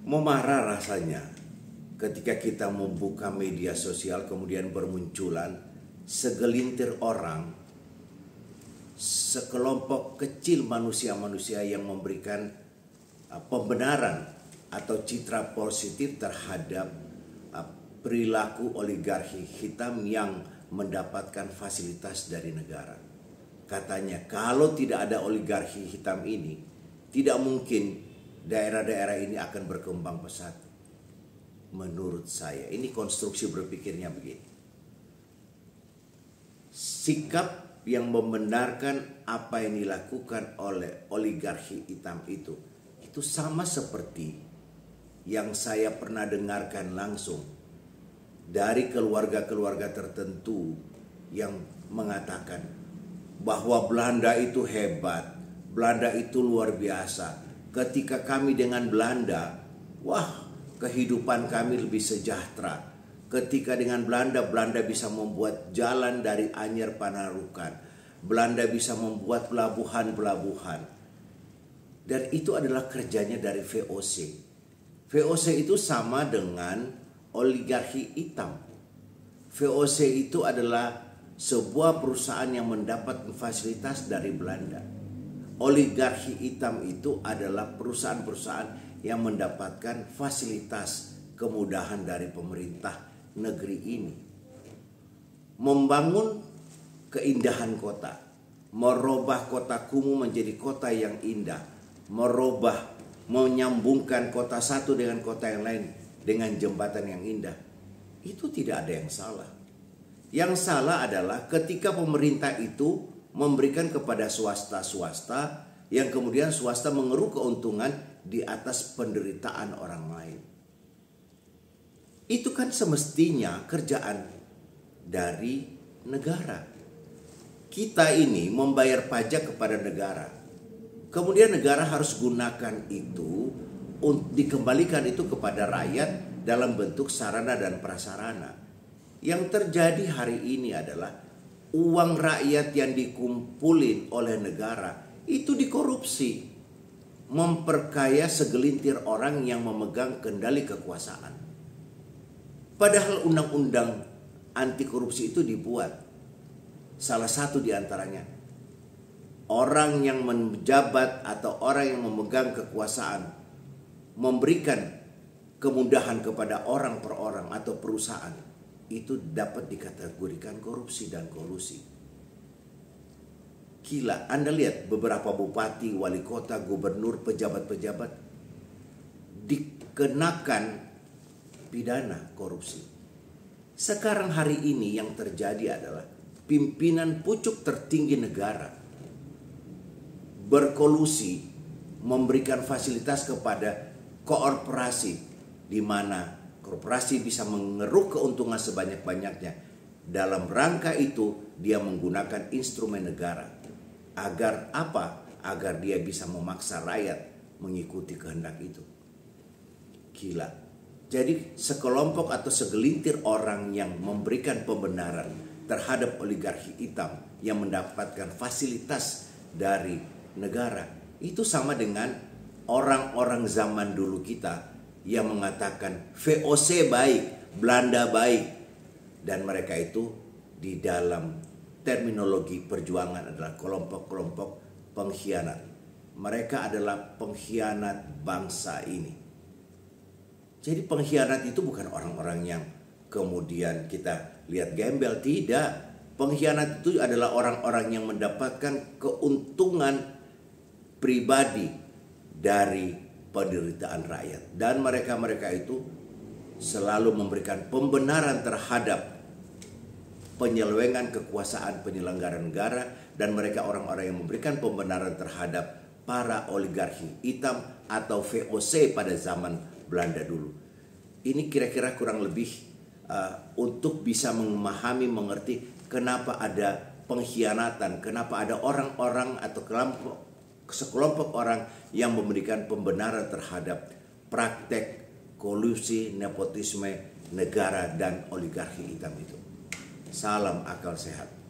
Memarah rasanya ketika kita membuka media sosial kemudian bermunculan segelintir orang, sekelompok kecil manusia-manusia yang memberikan pembenaran atau citra positif terhadap perilaku oligarki hitam yang mendapatkan fasilitas dari negara. Katanya kalau tidak ada oligarki hitam ini, tidak mungkin daerah-daerah ini akan berkembang pesat. Menurut saya, ini konstruksi berpikirnya begini. Sikap yang membenarkan apa yang dilakukan oleh oligarki hitam itu sama seperti yang saya pernah dengarkan langsung dari keluarga-keluarga tertentu yang mengatakan bahwa Belanda itu hebat, Belanda itu luar biasa. Ketika kami dengan Belanda, wah, kehidupan kami lebih sejahtera. Ketika dengan Belanda, Belanda bisa membuat jalan dari Anyer Panarukan. Belanda bisa membuat pelabuhan-pelabuhan. Dan itu adalah kerjanya dari VOC. VOC itu sama dengan oligarki hitam. VOC itu adalah sebuah perusahaan yang mendapat fasilitas dari Belanda. Oligarki hitam itu adalah perusahaan-perusahaan yang mendapatkan fasilitas kemudahan dari pemerintah negeri ini. Membangun keindahan kota, merubah kota kumuh menjadi kota yang indah, menyambungkan kota satu dengan kota yang lain dengan jembatan yang indah. Itu tidak ada yang salah. Yang salah adalah ketika pemerintah itu memberikan kepada swasta-swasta yang kemudian swasta mengeruk keuntungan di atas penderitaan orang lain. Itu kan semestinya kerjaan dari negara. Kita ini membayar pajak kepada negara. Kemudian negara harus gunakan itu untuk dikembalikan itu kepada rakyat dalam bentuk sarana dan prasarana. Yang terjadi hari ini adalah uang rakyat yang dikumpulin oleh negara itu dikorupsi, memperkaya segelintir orang yang memegang kendali kekuasaan. Padahal undang-undang anti korupsi itu dibuat. Salah satu di antaranya, orang yang menjabat atau orang yang memegang kekuasaan memberikan kemudahan kepada orang per orang atau perusahaan, itu dapat dikategorikan korupsi dan kolusi. Gila, Anda lihat beberapa bupati, wali kota, gubernur, pejabat-pejabat dikenakan pidana korupsi. Sekarang hari ini yang terjadi adalah pimpinan pucuk tertinggi negara berkolusi memberikan fasilitas kepada korporasi di mana korporasi bisa mengeruk keuntungan sebanyak-banyaknya. Dalam rangka itu dia menggunakan instrumen negara. Agar apa? Agar dia bisa memaksa rakyat mengikuti kehendak itu. Gila. Jadi sekelompok atau segelintir orang yang memberikan pembenaran terhadap oligarki hitam yang mendapatkan fasilitas dari negara, itu sama dengan orang-orang zaman dulu kita yang mengatakan VOC baik, Belanda baik. Dan mereka itu di dalam terminologi perjuangan adalah kelompok-kelompok pengkhianat. Mereka adalah pengkhianat bangsa ini. Jadi pengkhianat itu bukan orang-orang yang kemudian kita lihat gembel, tidak. Pengkhianat itu adalah orang-orang yang mendapatkan keuntungan pribadi dari penderitaan rakyat. Dan mereka-mereka itu selalu memberikan pembenaran terhadap penyelewengan kekuasaan penyelenggara negara. Dan mereka orang-orang yang memberikan pembenaran terhadap para oligarki hitam atau VOC pada zaman Belanda dulu. Ini kira-kira kurang lebih untuk bisa memahami, mengerti kenapa ada pengkhianatan, kenapa ada orang-orang atau sekelompok orang yang memberikan pembenaran terhadap praktek kolusi, nepotisme negara dan oligarki hitam itu. Salam akal sehat.